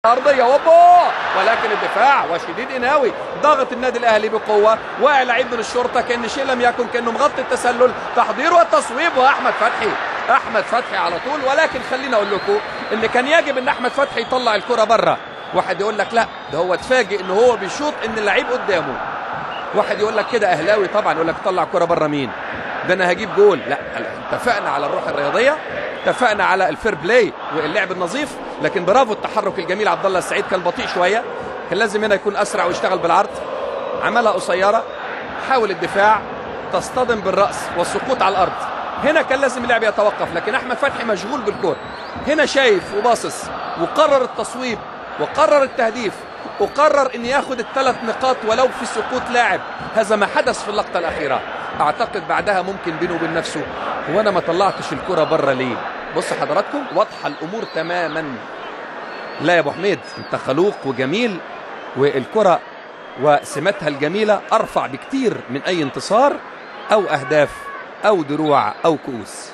أرضية وبو، ولكن الدفاع وشديد قناوي ضغط النادي الأهلي بقوة. واقع لعيب من الشرطة كأن شيء لم يكن، كأنه مغطي التسلل. تحضير والتصويب وأحمد فتحي. أحمد فتحي على طول. ولكن خلينا أقول لكم إن كان يجب إن أحمد فتحي يطلع الكرة بره. واحد يقول لك لا ده هو اتفاجئ إن هو بيشوط إن اللعيب قدامه. واحد يقول لك كده أهلاوي طبعا يقول لك طلع الكرة بره مين؟ ده أنا هجيب جول. لا، اتفقنا على الروح الرياضية، اتفقنا على الفير بلاي واللعب النظيف. لكن برافو التحرك الجميل. عبد الله السعيد كان بطيء شويه، كان لازم هنا يكون اسرع ويشتغل بالعرض. عملها قصيره، حاول الدفاع تصطدم بالراس والسقوط على الارض. هنا كان لازم اللاعب يتوقف، لكن احمد فتحي مشغول بالكوره. هنا شايف وباصص وقرر التصويب وقرر التهديف وقرر ان ياخد الثلاث نقاط ولو في سقوط لاعب. هذا ما حدث في اللقطه الاخيره. اعتقد بعدها ممكن بينه وبين نفسه هو انا ما طلعتش الكره بره ليه؟ بص حضراتكم واضحه الامور تماما. لا يا ابو حميد انت خلوق وجميل، والكره وسماتها الجميله ارفع بكتير من اي انتصار او اهداف او دروع او كؤوس.